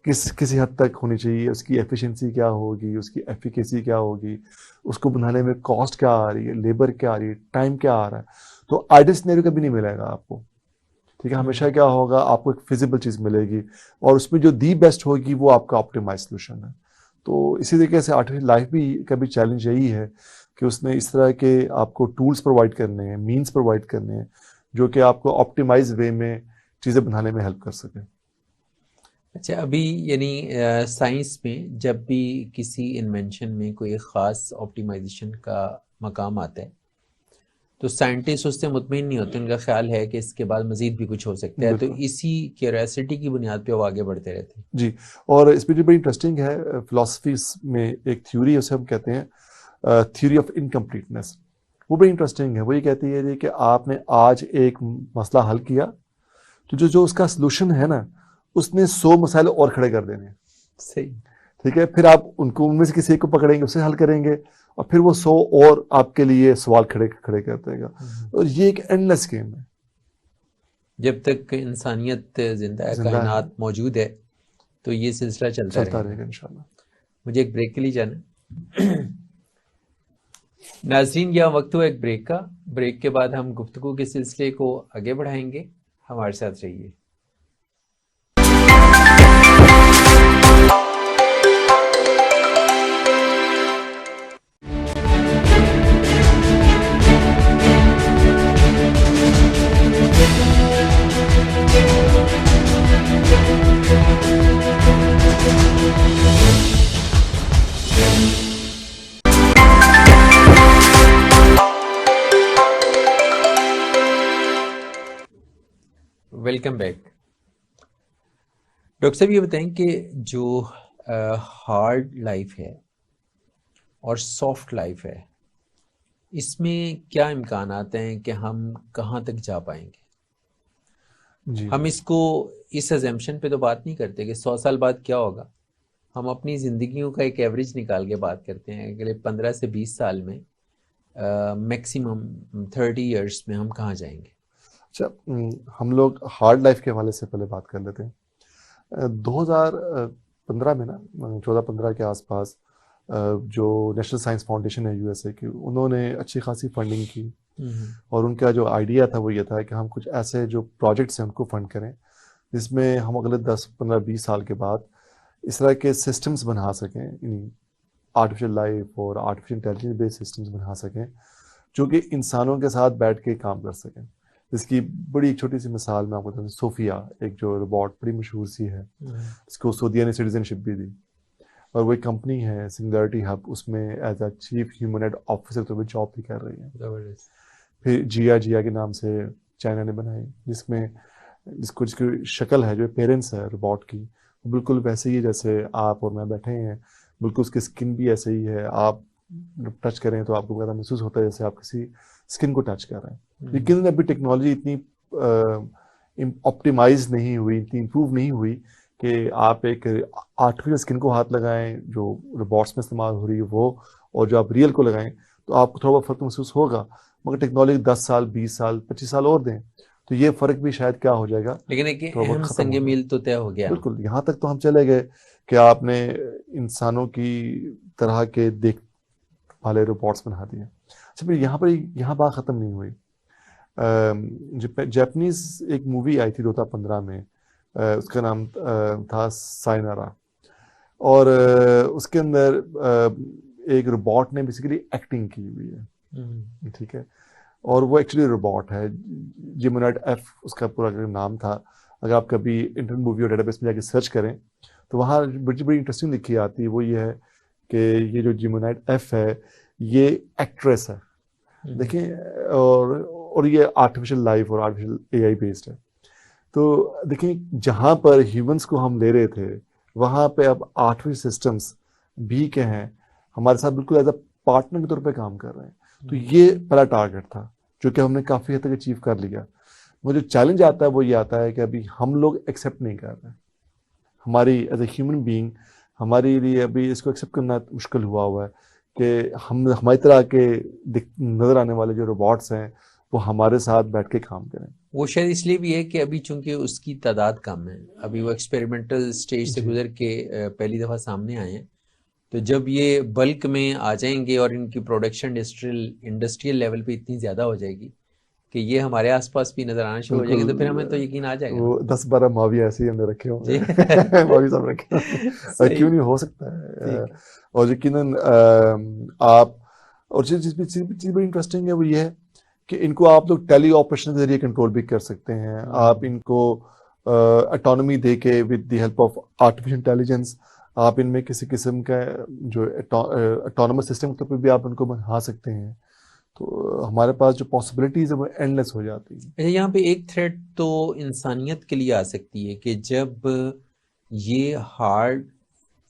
S2: کسی حد تک ہونی چاہیے، اس کی ایفیشنسی کیا ہوگی، اس کی ایفیکیسی کیا ہوگی، اس کو بنانے میں کاسٹ کیا آ رہی ہے، لیبر کیا آ رہی ہے، ٹائم کیا آ رہا ہے. تو آئیڈیل سینیریو کبھی نہیں ملے گا آپ کو. ٹھیک ہے، ہمیشہ کیا ہوگا، آپ کو ایک فیزیبل چیز ملے گی اور اس میں جو دی بیسٹ ہوگی وہ آپ کا آپٹیمائز سولوشن ہے. تو اسی طریقے سے آرٹیفیشل لائف بھی کا بھی چیلنج یہی ہے کہ اس نے اس طرح کے آپ کو ٹولز پرووائڈ کرنے ہیں، مینس پرووائڈ کرنے ہیں جو کہ آپ کو آپٹیمائز وے میں چیزیں بنانے میں ہیلپ کر سکیں.
S1: اچھا، ابھی یعنی سائنس میں جب بھی کسی انوینشن میں کوئی خاص آپٹیمائزیشن کا مقام آتا ہے تو سائنٹسٹ اس سے مطمئن نہیں ہوتے. ان کا خیال ہے کہ اس کے بعد مزید بھی کچھ ہو سکتا ہے. تو اسی کیوریاسٹی کی بنیاد پہ وہ آگے بڑھتے رہتے ہیں.
S2: جی، اور اس میں جو بڑی انٹرسٹنگ ہے فلاسفیز میں ایک تھیوری ہے، اسے ہم کہتے ہیں تھیوری آف انکمپلیٹنس. وہ بڑی انٹرسٹنگ ہے. وہ یہ کہتی ہے کہ آپ نے آج ایک مسئلہ حل کیا تو جو اس کا سلوشن ہے نا، اس نے 100 مسائل اور کھڑے کر دینے.
S1: صحیح.
S2: ٹھیک ہے، پھر آپ ان میں سے کسی ایک کو پکڑیں گے، اسے حل کریں گے اور پھر وہ 100 اور آپ کے لیے سوال کھڑے کر دے گا. اور یہ ایک اینڈ لیس گیم ہے.
S1: جب تک انسانیت زندہ ہے، کائنات موجود ہے، تو یہ سلسلہ چلتا رہے گا
S2: انشاءاللہ.
S1: مجھے ایک بریک کے لیے جانا. ناظرین، یہاں وقت ہوا ایک بریک کا. بریک کے بعد ہم گفتگو کے سلسلے کو آگے بڑھائیں گے. ہمارے ساتھ رہیے. Welcome back. ڈاکٹر صاحب، یہ بتائیں کہ جو ہارڈ لائف ہے اور سافٹ لائف ہے، اس میں کیا امکانات ہیں کہ ہم کہاں تک جا پائیں گے؟
S2: جی،
S1: ہم اس کو اس ایزمپشن پہ تو بات نہیں کرتے کہ 100 سال بعد کیا ہوگا. ہم اپنی زندگیوں کا ایک ایوریج نکال کے بات کرتے ہیں کہ 15 سے 20 سال میں میکسیمم 30 ایئرس میں ہم کہاں جائیں گے؟
S2: اچھا، ہم لوگ ہارڈ لائف کے حوالے سے پہلے بات کر لیتے ہیں. 2015 میں نا، 14-15 کے آس پاس جو نیشنل سائنس فاؤنڈیشن ہے USA کی، انہوں نے اچھی خاصی فنڈنگ کی، اور ان کا جو آئیڈیا تھا وہ یہ تھا کہ ہم کچھ ایسے جو پروجیکٹس ہیں ان کو فنڈ کریں جس میں ہم اگلے 10-15-20 سال کے بعد اس طرح کے سسٹمز بنا سکیں، یعنی آرٹیفیشل لائف اور آرٹیفیشل انٹیلیجنس بیس سسٹمز بنا سکیں جو کہ انسانوں کے ساتھ بیٹھ کے کام کر سکیں. اس کی بڑی ایک چھوٹی سی مثال میں آپ کو بتا دوں، صوفیا ایک جو روبوٹ بڑی مشہور سی ہے، اس کو سعودیہ نے سٹیزن شپ بھی دی، اور وہ ایک کمپنی ہے سنگولیرٹی ہب، اس میں as a chief human ad officer تو جاب بھی کر رہی ہے. پھر جیا کے نام سے چائنا نے بنائی، جس کی شکل ہے جو پیرنٹس ہے روبوٹ کی، وہ بالکل ویسے ہی جیسے آپ اور میں بیٹھے ہیں، بالکل اس کی اسکن بھی ایسے ہی ہے، آپ ٹچ کریں تو آپ کو زیادہ محسوس ہوتا ہے جیسے آپ کسی اسکن کو ٹچ کر رہے ہیں. لیکن ابھی ٹیکنالوجی اتنی آپٹیمائز نہیں ہوئی، اتنی امپروو نہیں ہوئی کہ آپ ایک آرٹیفیشل اسکن کو ہاتھ لگائیں جو روبوٹس میں استعمال ہو رہی ہے وہ، اور جو آپ ریئل کو لگائیں تو آپ کو تھوڑا بہت فرق محسوس ہوگا. مگر ٹیکنالوجی 10 سال 20 سال 25 سال اور دیں تو یہ فرق بھی شاید کیا ہو جائے گا،
S1: لیکن ایک
S2: تھوڑا
S1: اہم
S2: بہت ختم
S1: سنگ
S2: ہو گا.
S1: میل تو طے ہو گیا.
S2: بالکل یہاں تک تو ہم چلے گئے کہ آپ نے انسانوں کی طرح کے دیکھ والے روبوٹس بنا دیے. اچھا، پھر یہاں بات ختم نہیں ہوئی. جاپنیز ایک مووی آئی تھی 2015 میں، اس کا نام تھا سائنارا، اور اس کے اندر ایک روبوٹ نے بیسیکلی ایکٹنگ کی ہوئی ہے، ٹھیک ہے، اور وہ ایکچولی روبوٹ ہے. جیمونائٹ ایف اس کا پورا نام تھا. اگر آپ کبھی انٹرنیٹ مووی اور ڈیٹا بیس میں جا کے سرچ کریں تو وہاں بڑی انٹرسٹنگ لکھی آتی ہے. وہ یہ ہے کہ یہ جو جیمونائٹ ایف ہے یہ ایکٹریس ہے، دیکھیں، اور یہ آرٹیفیشل لائف اور آرٹیفیشل AI بیسڈ ہے. تو دیکھیں جہاں پر ہیومنس کو ہم لے رہے تھے وہاں پہ اب آرٹیفیشل سسٹمس بھی کہ ہیں ہمارے ساتھ بالکل ایز اے پارٹنر کے طور پہ کام کر رہے ہیں. تو یہ پہلا ٹارگیٹ تھا جو کہ ہم نے کافی حد تک اچیو کر لیا. وہ جو چیلنج آتا ہے وہ یہ آتا ہے کہ ابھی ہم لوگ ایکسیپٹ نہیں کر رہے. ہماری ایز اے ہیومن بینگ ہمارے لیے ابھی اس کو ایکسیپٹ کرنا مشکل ہوا ہے کہ ہماری طرح کے نظر آنے والے جو روبوٹس ہیں وہ ہمارے ساتھ بیٹھ کے کام کریں.
S1: وہ شاید اس لیے بھی ہے کہ ابھی چونکہ اس کی تعداد کم ہے، ابھی وہ ایکسپیریمنٹل سٹیج سے گزر کے پہلی دفعہ سامنے آئے ہیں. تو جب یہ بلک میں آ جائیں گے اور ان کی پروڈکشن انڈسٹریل لیول پہ اتنی زیادہ ہو جائے گی کہ یہ ہمارے آس پاس بھی نظر آنا شروع ہو جائے گی، تو پھر ہمیں تو یقین آ جائے گا.
S2: وہ 10-12 ماوی ایسے ہی ہم نے رکھے ہوں
S1: جی
S2: ماوی صاحب رکھے ہوں. کیوں نہیں ہو سکتا ہے. اور یقیناً آپ، اور چیز بڑی انٹرسٹنگ ہے وہ یہ ہے کہ ان کو آپ لوگ ٹیلی آپریشن کے ذریعے کنٹرول بھی کر سکتے ہیں. آپ ان کو اٹانومی دے کے with the help of artificial intelligence آپ ان میں کسی قسم کا جو اٹانومس سسٹم کے طور پہ بھی آپ ان کو بنا سکتے ہیں. تو ہمارے پاس جو پاسبلٹیز ہیں وہ اینڈ لیس ہو جاتی ہیں.
S1: یہاں پہ ایک تھریٹ تو انسانیت کے لیے آ سکتی ہے کہ جب یہ ہارڈ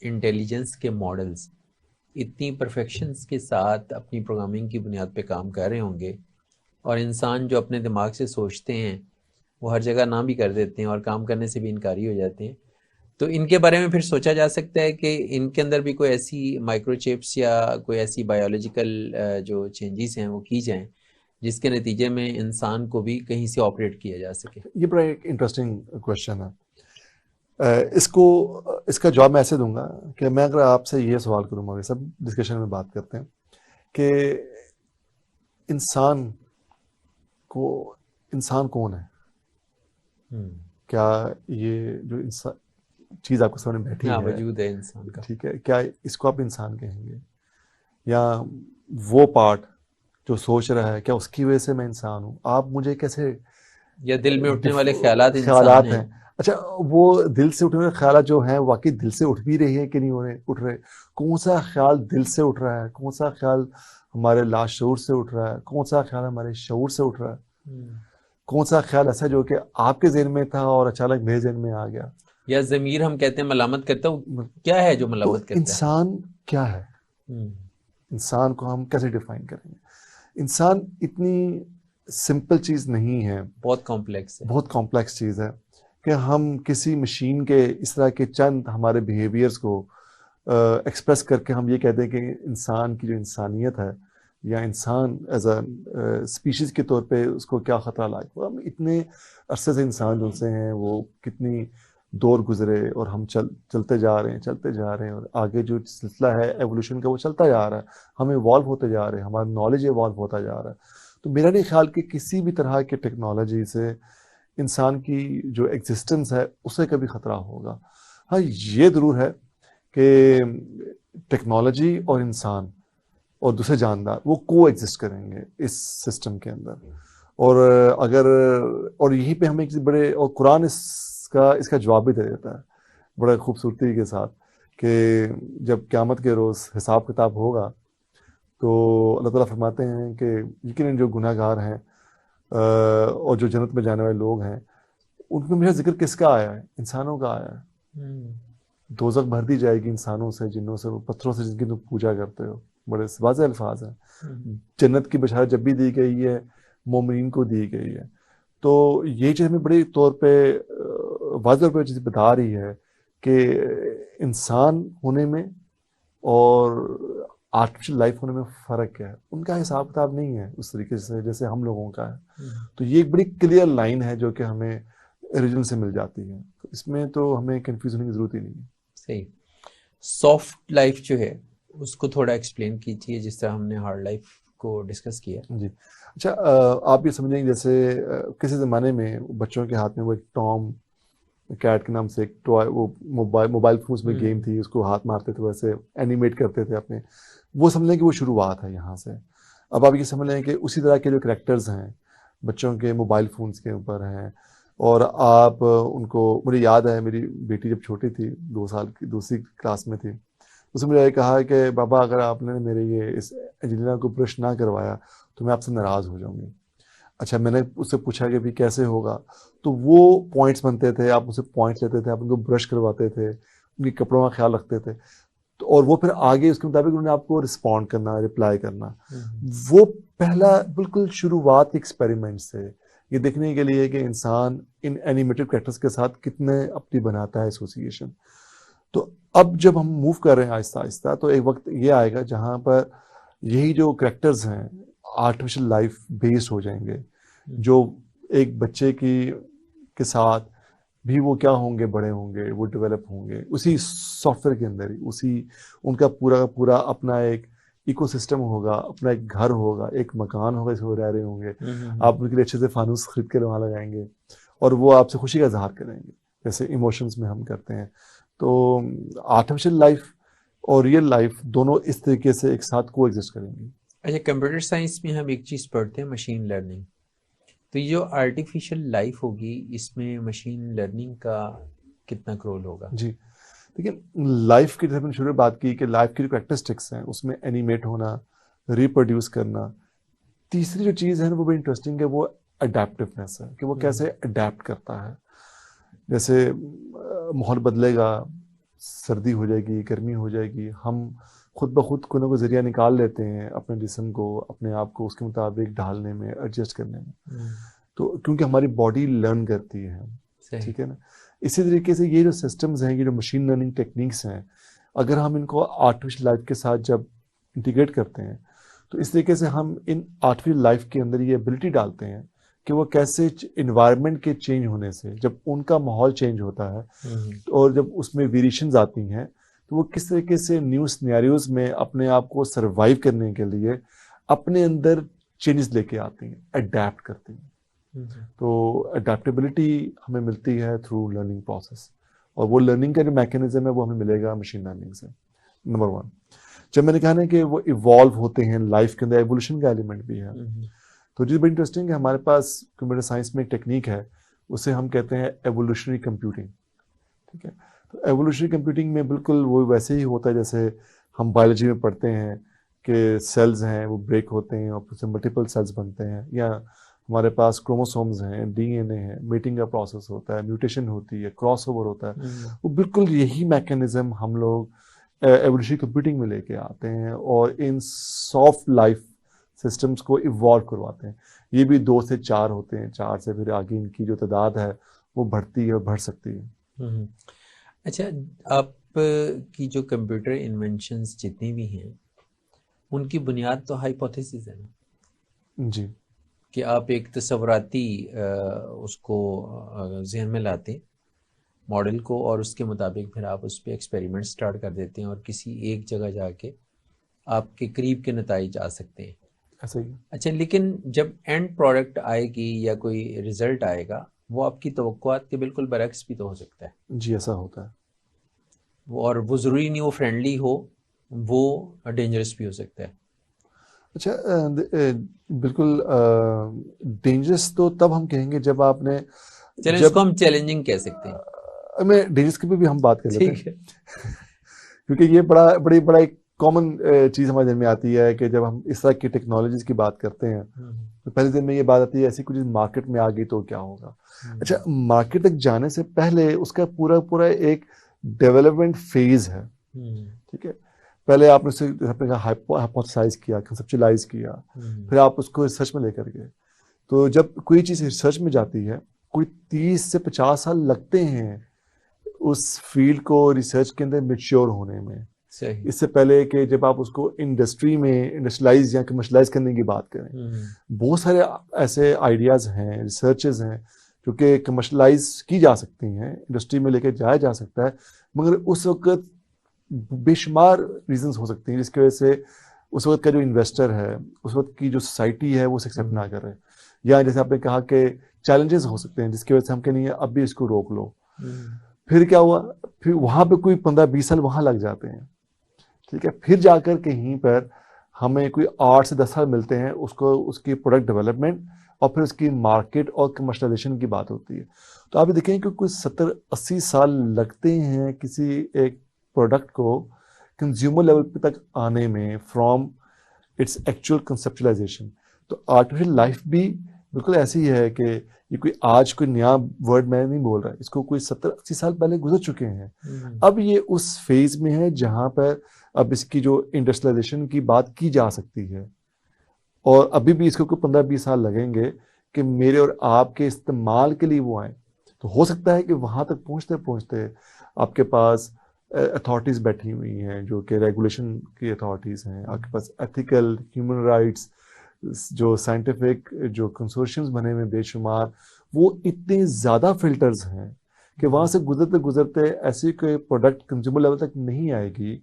S1: انٹیلیجنس کے ماڈلز اتنی پرفیکشنز کے ساتھ اپنی پروگرامنگ کی بنیاد پہ کام کر رہے ہوں گے، اور انسان جو اپنے دماغ سے سوچتے ہیں وہ ہر جگہ نہ بھی کر دیتے ہیں اور کام کرنے سے بھی انکاری ہو جاتے ہیں، تو ان کے بارے میں پھر سوچا جا سکتا ہے کہ ان کے اندر بھی کوئی ایسی مائکرو چپس یا کوئی ایسی بایولوجیکل جو چینجز ہیں وہ کی جائیں جس کے نتیجے میں انسان کو بھی کہیں سے آپریٹ کیا جا سکے.
S2: یہ بڑا ایک انٹرسٹنگ کوشچن ہے. اس کا جواب میں ایسے دوں گا کہ میں اگر آپ سے یہ سوال کروں گا، سب ڈسکشن میں بات کرتے ہیں کہ انسان کون ہے؟ کیا یہ جو چیز آپ کے سامنے بیٹھی ہے
S1: وجود ہے انسان کا،
S2: ٹھیک ہے، کیا اس کو آپ انسان کہیں گے؟ یا وہ پارٹ جو سوچ رہا ہے کیا اس کی وجہ سے میں انسان ہوں؟ آپ مجھے کیسے،
S1: یا دل میں اٹھنے والے خیالات انسان ہیں.
S2: اچھا، وہ دل سے اٹھنے والے خیالات جو ہیں واقعی دل سے اٹھ بھی رہی ہیں کہ نہیں اٹھ رہے؟ کون سا خیال دل سے اٹھ رہا ہے، کون سا خیال ہمارے لاشعور سے اٹھ رہا ہے، کون سا خیال ہمارے شعور سے اٹھ رہا ہے، کون سا خیال ایسا جو کہ آپ کے ذہن میں تھا اور اچانک میرے ذہن میں آ گیا؟
S1: یا ضمیر ہم کہتے ہیں ملامت کرتا ہوں، کیا ہے جو ملامت کرتا ہے؟
S2: انسان کیا ہے؟ انسان کو ہم کیسے ڈیفائن کریں گے؟ انسان اتنی سمپل چیز نہیں ہے،
S1: بہت کمپلیکس ہے،
S2: بہت کمپلیکس چیز ہے کہ ہم کسی مشین کے اس طرح کے چند ہمارے بیہیویئرز کو ایکسپریس کر کے ہم یہ کہتے ہیں کہ انسان کی جو انسانیت ہے یا انسان ایز اے اسپیشیز کے طور پہ اس کو کیا خطرہ لاحق ہوا. ہم اتنے عرصے سے انسان جو سے ہیں وہ کتنی دور گزرے اور ہم چلتے جا رہے ہیں اور آگے جو سلسلہ ہے ایولیوشن کا وہ چلتا جا رہا ہے. ہم ایوالو ہوتے جا رہے ہیں, ہمارا نالج ایوالو ہوتا جا رہا ہے. تو میرا نہیں خیال کہ کسی بھی طرح کے ٹیکنالوجی سے انسان کی جو ایگزسٹنس ہے اسے کبھی خطرہ ہوگا. ہاں یہ ضرور ہے کہ ٹیکنالوجی اور انسان اور دوسرے جاندار وہ کو ایگزسٹ کریں گے اس سسٹم کے اندر. اور اگر اور یہیں پہ ہمیں کسی بڑے, اور قرآن اس کا جواب بھی دے دیتا ہے بڑے خوبصورتی کے ساتھ کہ جب قیامت کے روز حساب کتاب ہوگا تو اللہ تعالیٰ فرماتے ہیں کہ یقیناً جو گناہ گار ہیں اور جو جنت میں جانے والے لوگ ہیں ان میں میرا ذکر کس کا آیا ہے؟ انسانوں کا آیا ہے. دوزخ بھر دی جائے گی انسانوں سے, جنوں سے, پتھروں سے جن کی تم پوجا کرتے ہو. بڑے واضح الفاظ ہیں. جنت کی بشارت جب بھی دی گئی ہے مومنین کو دی گئی ہے. تو یہ چیز ہمیں بڑی طور پہ واضح طور پہ چیز بتا رہی ہے کہ انسان ہونے میں اور آرٹیفیشل لائف ہونے میں فرق کیا ہے. ان کا حساب کتاب نہیں ہے اس طریقے سے جیسے ہم لوگوں کا ہے. تو یہ ایک بڑی کلیئر لائن ہے جو کہ ہمیں اوریجن سے مل جاتی ہے. تو اس میں تو ہمیں کنفیوز ہونے کی ضرورت ہی نہیں ہے.
S1: صحیح. سافٹ لائف جو ہے اس کو تھوڑا ایکسپلین کیجیے جس طرح ہم نے ہارڈ لائف کو ڈسکس کیا.
S2: جی اچھا, آپ یہ سمجھیں گے جیسے کسی زمانے میں بچوں کے ہاتھ میں وہ ایک ٹام کیٹ کے نام سے ایک ٹوائے, وہ موبائل فونس میں گیم تھی, اس کو ہاتھ مارتے تھے ویسے اینیمیٹ کرتے تھے اپنے, وہ سمجھ لیں کہ وہ شروعات ہے یہاں سے. اب آپ یہ سمجھ لیں کہ اسی طرح کے جو کریکٹرز ہیں بچوں کے موبائل فونس کے اوپر ہیں, اور آپ ان کو, مجھے یاد ہے میری بیٹی جب چھوٹی تھی 2 سال کی دوسری کلاس میں تھی, اس نے مجھے کہا کہ بابا اگر آپ نے میرے یہ اس انجلینا کو برش نہ کروایا تو میں آپ سے ناراض ہو جاؤں گی. اچھا میں نے اس سے پوچھا کہ بھی کیسے ہوگا, تو وہ پوائنٹس بنتے تھے, آپ اسے پوائنٹس لیتے تھے, آپ ان کو برش کرواتے تھے, ان کے کپڑوں کا خیال رکھتے تھے, تو اور وہ پھر آگے اس کے مطابق انہوں نے آپ کو رسپونڈ کرنا, رپلائی کرنا. وہ پہلا بالکل شروعات ایکسپیریمنٹ سے یہ دیکھنے کے لیے کہ انسان ان اینیمیٹڈ کریکٹرز کے ساتھ کتنے اپنی بناتا ہے ایسوسیشن. تو اب جب ہم موو کر رہے ہیں آہستہ آہستہ تو ایک وقت یہ آئے گا جہاں پر یہی جو کریکٹرز ہیں آرٹیفیشل لائف بیسڈ ہو جائیں گے, جو ایک بچے کے ساتھ بھی وہ کیا ہوں گے, بڑے ہوں گے, وہ ڈیولپ ہوں گے اسی سافٹ ویئر کے اندر ہی, اسی ان کا پورا اپنا ایک ایکو سسٹم ہوگا, اپنا ایک گھر ہوگا, ایک مکان ہوگا جس میں وہ رہ رہے ہوں گے. آپ ان کے لیے اچھے سے فانوس خرید کے وہاں لگائیں گے اور وہ آپ سے خوشی کا اظہار کریں گے جیسے ایموشنز میں ہم کرتے ہیں. تو آرٹیفیشل لائف اور ریئل لائف دونوں اس طریقے سے ایک ساتھ کو ایگزسٹ کریں گی.
S1: اچھا, کمپیوٹر سائنس میں ہم ایک چیز پڑھتے ہیں مشین لرننگ, تو یہ جو آرٹیفیشل لائف ہوگی اس میں مشین لرننگ کا کتنا رول ہوگا؟
S2: جی دیکھیں, لائف کی جیسے میں نے شروع میں بات کی کہ لائف کی جو کریکٹرسٹکس ہیں اس میں اینیمیٹ ہونا, ریپروڈیوس کرنا. تیسری جو چیز ہے نا وہ بڑی انٹرسٹنگ ہے, وہ اڈیپٹیونیس ہے کہ وہ کیسے اڈیپٹ کرتا ہے. جیسے ماحول بدلے گا, سردی ہو جائے گی, گرمی ہو جائے گی, ہم خود بخود کوئی نہ کوئی ذریعہ نکال لیتے ہیں اپنے جسم کو, اپنے آپ کو اس کے مطابق ڈھالنے میں, ایڈجسٹ کرنے میں. تو کیونکہ ہماری باڈی لرن کرتی ہے, ٹھیک ہے نا. اسی طریقے سے یہ جو سسٹمز ہیں, یہ جو مشین لرننگ ٹیکنیکس ہیں, اگر ہم ان کو آرٹیفیشل لائف کے ساتھ جب انٹیگریٹ کرتے ہیں تو اس طریقے سے ہم ان آرٹیفیشل لائف کے اندر یہ ایبلٹی ڈالتے ہیں کہ وہ کیسے انوائرمنٹ کے چینج ہونے سے, جب ان کا ماحول چینج ہوتا ہے اور جب اس میں ویریشنز آتی ہیں تو وہ کس طریقے سے نیو سینیریوز میں اپنے آپ کو سروائیو کرنے کے لیے اپنے اندر چینجز لے کے آتی ہیں, اڈیپٹ کرتی ہیں. تو اڈیپٹیبلٹی ہمیں ملتی ہے تھرو لرننگ پروسیس, اور وہ لرننگ کا جو میکینزم ہے وہ ہمیں ملے گا مشین لرننگ سے. نمبر 1, جب میں نے کہا نا کہ وہ ایوالو ہوتے ہیں لائف کے اندر, ایوولوشن کا ایلیمنٹ بھی ہے. تو چیز بڑی انٹرسٹنگ ہے, ہمارے پاس کمپیوٹر سائنس میں ایک ٹیکنیک ہے, اسے ہم کہتے ہیں ایوولوشنری کمپیوٹنگ. ٹھیک ہے, تو ایوولوشنری کمپیوٹنگ میں بالکل وہ ویسے ہی ہوتا ہے جیسے ہم بایولوجی میں پڑھتے ہیں کہ سیلز ہیں وہ بریک ہوتے ہیں اور پھر سے ملٹیپل سیلز بنتے ہیں, یا ہمارے پاس کروموسومز ہیں, ڈی این اے ہے, میٹنگ کا پروسیس ہوتا ہے, میوٹیشن ہوتی ہے, کراس اوور ہوتا ہے. وہ بالکل یہی میکینزم ہم لوگ ایوولوشنری کمپیوٹنگ میں لے کے آتے ہیں اور ان سافٹ لائف سسٹمز کو ایوالو کرواتے ہیں. یہ بھی 2 سے 4 ہوتے ہیں, 4 سے پھر آگے ان کی جو تعداد ہے وہ بڑھتی ہے اور بڑھ سکتی ہے.
S1: اچھا, آپ کی جو کمپیوٹر انوینشنز جتنی بھی ہیں ان کی بنیاد تو ہائپوتھیسس ہے نا،
S2: جی
S1: کہ آپ ایک تصوراتی اس کو ذہن میں لاتے ہیں ماڈل کو، اور اس کے مطابق پھر آپ اس پہ ایکسپیریمنٹ سٹارٹ کر دیتے ہیں، اور کسی ایک جگہ جا کے آپ کے قریب کے نتائج آ سکتے ہیں.
S2: ایسا ہی.
S1: اچھا، لیکن جب اینڈ پروڈکٹ آئے گی یا کوئی رزلٹ آئے گا، وہ آپ کی توقعات کے بالکل برعکس بھی تو ہو سکتا ہے.
S2: جی ایسا ہوتا ہے.
S1: اور وہ ضروری نہیں وہ فرینڈلی ہو، وہ ڈینجرس بھی ہو سکتا ہے.
S2: اچھا بالکل ڈینجرس تو تب ہم کہیں گے جب آپ نے،
S1: چلیں اس کو ہم چیلنجنگ کہہ سکتے ہیں.
S2: میں ڈینجرس کی بھی ہم بات کر لیتے ہیں،
S1: ٹھیک ہے.
S2: کیونکہ یہ بڑا ایک کامن چیز ہمارے ذہن میں آتی ہے کہ جب ہم اس طرح کی ٹیکنالوجیز کی بات کرتے ہیں تو پہلے دن میں یہ بات آتی ہے ایسی کچھ مارکیٹ میں آ گئی تو کیا ہوگا. اچھا مارکیٹ تک جانے سے پہلے اس کا پورا ایک ڈیولپمنٹ فیز ہے. ٹھیک ہے، پہلے آپ نے اسے ہائپوتھیسائز کیا، کنسپچلائز کیا، پھر آپ اس کو ریسرچ میں لے کر گئے. تو جب کوئی چیز ریسرچ میں جاتی ہے، کوئی 30 سے 50 سال لگتے ہیں اس فیلڈ کو ریسرچ کے اندر میچیور ہونے میں.
S1: صحیح.
S2: اس سے پہلے کہ جب آپ اس کو انڈسٹری میں انڈسٹریلائز یا کمرشلائز کرنے کی بات کریں، بہت سارے ایسے آئیڈیاز ہیں، ریسرچز ہیں جو کہ کمرشلائز کی جا سکتی ہیں، انڈسٹری میں لے کے جایا جا سکتا ہے، مگر اس وقت بے شمار ریزنز ہو سکتی ہیں جس کی وجہ سے اس وقت کا جو انویسٹر ہے، اس وقت کی جو سوسائٹی ہے وہ اسے ایکسیپٹ نہ کر رہے، یا جیسے آپ نے کہا کہ چیلنجز ہو سکتے ہیں جس کی وجہ سے ہم کہیں گے اب بھی اس کو روک لو. پھر کیا ہوا، پھر وہاں پہ کوئی 15-20 سال وہاں لگ جاتے ہیں. ٹھیک ہے، پھر جا کر کہیں پر ہمیں کوئی 8 سے 10 سال ملتے ہیں اس کی پروڈکٹ ڈیولپمنٹ اور پھر اس کی مارکیٹ اور کمرشلائزیشن کی بات ہوتی ہے. تو آپ دیکھیں کہ کوئی 70-80 سال لگتے ہیں کسی ایک پروڈکٹ کو کنزیومر لیول پہ تک آنے میں فرام اٹس ایکچوئل کنسپچلائزیشن. تو آرٹیفیشل لائف بھی بالکل ایسی ہے کہ یہ کوئی آج کوئی نیا ورڈ میں نہیں بول رہا، اس کو کوئی 70-80 سال پہلے گزر چکے ہیں. اب یہ اس فیز میں ہے جہاں پر اب اس کی جو انڈسٹریلائزیشن کی بات کی جا سکتی ہے، اور ابھی بھی اس کو کوئی 15-20 سال لگیں گے کہ میرے اور آپ کے استعمال کے لیے وہ آئیں. تو ہو سکتا ہے کہ وہاں تک پہنچتے پہنچتے آپ کے پاس اتھارٹیز بیٹھی ہوئی ہیں جو کہ ریگولیشن کی اتھارٹیز ہیں، آپ کے پاس ایتھیکل ہیومن رائٹس جو سائنٹیفک جو کنسورشنز بنے ہوئے بے شمار، وہ اتنے زیادہ فلٹرز ہیں کہ وہاں سے گزرتے گزرتے ایسی کوئی پروڈکٹ کنزیومر لیول تک نہیں آئے گی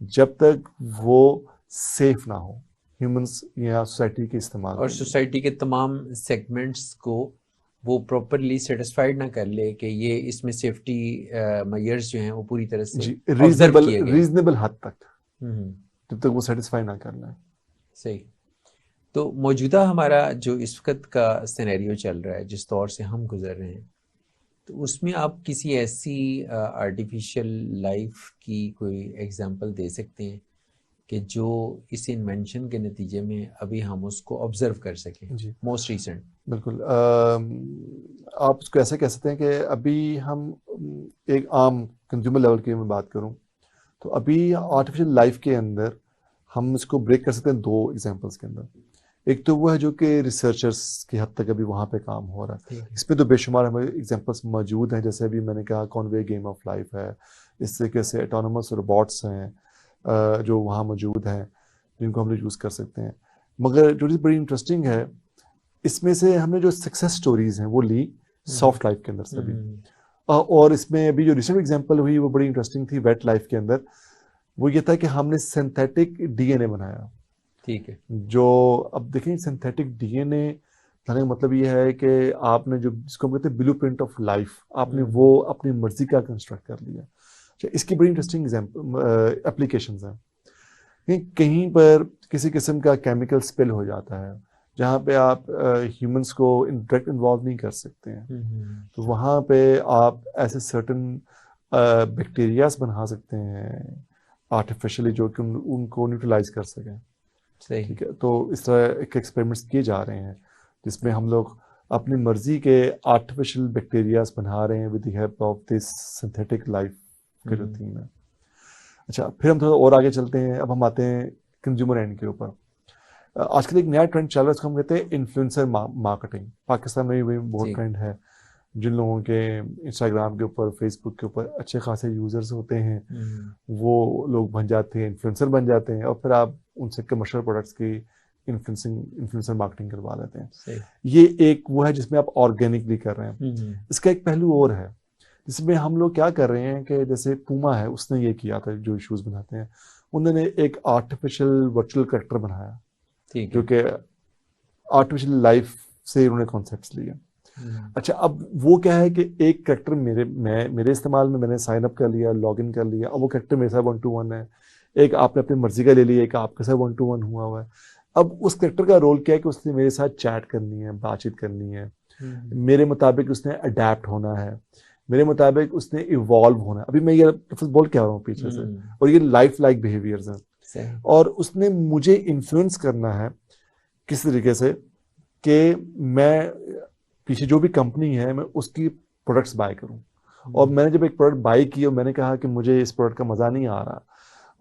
S2: جب تک وہ سیف نہ ہو ہیومنس یا سوسائٹی کے استعمال،
S1: اور سوسائٹی کے تمام سیگمنٹس کو وہ پراپرلی سیٹسفائیڈ نہ کر لے کہ یہ اس میں سیفٹی میئرز جو ہیں وہ پوری طرح سے
S2: جی
S1: آبزرو کیے گئے،
S2: ریزنیبل حد تک جب تک وہ سیٹسفائی نہ کرنا ہے.
S1: صحیح. تو موجودہ ہمارا جو اس وقت کا سینیریو چل رہا ہے، جس دور سے ہم گزر رہے ہیں، تو اس میں آپ کسی ایسی آرٹیفیشل لائف کی کوئی ایگزامپل دے سکتے ہیں کہ جو اس انوینشن کے نتیجے میں ابھی ہم اس کو آبزرو کر سکیں؟
S2: جی
S1: موسٹ ریسنٹ.
S2: بالکل، آپ اس کو ایسے کہہ سکتے ہیں کہ ابھی ہم ایک عام کنزیومر لیول کی میں بات کروں تو ابھی آرٹیفیشل لائف کے اندر ہم اس کو بریک کر سکتے ہیں 2 ایگزامپلس کے اندر. ایک تو وہ ہے جو کہ ریسرچرس کی حد تک ابھی وہاں پہ کام ہو رہا ہے، اس پہ تو بے شمار ہمیں ایگزامپلس موجود ہیں، جیسے ابھی میں نے کہا کانوے گیم آف لائف ہے، اس طریقے سے اٹونومس روبوٹس ہیں جو وہاں موجود ہیں جن کو ہم لوگ یوز کر سکتے ہیں. مگر جو چیز بڑی انٹرسٹنگ ہے اس میں سے ہم نے جو سکسیس سٹوریز ہیں وہ لی سافٹ لائف کے اندر سے بھی، اور اس میں ابھی جو ریسنٹ ایگزامپل ہوئی وہ بڑی انٹرسٹنگ تھی ویٹ لائف کے اندر. وہ یہ تھا کہ ہم نے سنتھیٹک ڈی این اے بنایا.
S1: ٹھیک ہے.
S2: جو اب دیکھیں سنتھیٹک ڈی این اے بنانے کا مطلب یہ ہے کہ آپ نے جو جس کو ہم کہتے ہیں بلو پرنٹ آف لائف، آپ نے وہ اپنی مرضی کا کنسٹرکٹ کر لیا. اس کی بڑی انٹرسٹنگ اپلیکیشنز ہیں. کہیں پر کسی قسم کا کیمیکل اسپل ہو جاتا ہے جہاں پہ آپ ہیومنس کو ڈائریکٹ انوالو نہیں کر سکتے ہیں، تو وہاں پہ آپ ایسے سرٹن بیکٹیریاز بنا سکتے ہیں آرٹیفیشلی جو کہ ان کو نیوٹرلائز کر سکیں. ٹھیک ہے، تو اس طرح ایک ایکسپیریمنٹس کیے جا رہے ہیں جس میں ہم لوگ اپنی مرضی کے آرٹیفیشل بیکٹیریاز بنا رہے ہیں with the help of this synthetic life کے جو تھیم ہے. اچھا پھر ہم تھوڑا اور آگے چلتے ہیں، اب ہم آتے ہیں کنزیومر اینڈ کے اوپر. آج کل ایک نیا ٹرینڈ چل رہا ہے، اس کو ہم کہتے ہیں انفلوئنسر مارکیٹنگ. پاکستان میں بھی بہت ٹرینڈ ہے. جن لوگوں کے انسٹاگرام کے اوپر فیس بک کے اوپر اچھے خاصے یوزرز ہوتے ہیں وہ لوگ بن جاتے ہیں انفلوئنسر بن جاتے ہیں، اور پھر آپ ان سے کمرشل پروڈکٹس کی انفلوئنسر مارکیٹنگ کروا لیتے ہیں.
S1: صحیح.
S2: یہ ایک وہ ہے جس میں آپ آرگینکلی کر رہے ہیں. اس کا ایک پہلو اور ہے جس میں ہم لوگ کیا کر رہے ہیں کہ جیسے پوما ہے, اس نے یہ کیا تھا, جو شوز بناتے ہیں انہوں نے ایک آرٹیفیشل ورچوئل کریکٹر بنایا جو کہ آرٹیفیشل لائف سے انہوں نے کانسیپٹس لیے. اچھا, اب وہ کیا ہے کہ ایک کریکٹر میرے استعمال میں نے سائن اپ کر لیا, لاگ ان کر لیا, اب وہ کریکٹر میرے ساتھ 1-to-1 ہے, ایک آپ نے اپنی مرضی کا لے لیا, ایک آپ کے ساتھ 1-to-1 ہوا ہے. اب اس کریکٹر کا رول کیا ہے کہ اس نے میرے ساتھ چیٹ کرنی ہے, بات چیت کرنی ہے, میرے مطابق اس نے اڈیپٹ ہونا ہے, میرے مطابق اس نے ایوالو ہونا ہے. ابھی میں یہ لفظ بول کے آ رہا ہوں پیچھے سے, اور یہ لائف لائک بیہیویئرز ہیں, اور اس نے مجھے انفلوئنس کرنا ہے کس طریقے سے کہ میں پیچھے جو بھی کمپنی ہے میں اس کی پروڈکٹس بائی کروں. اور میں نے جب ایک پروڈکٹ بائی کی اور میں نے کہا کہ مجھے اس پروڈکٹ کا مزہ نہیں آ رہا,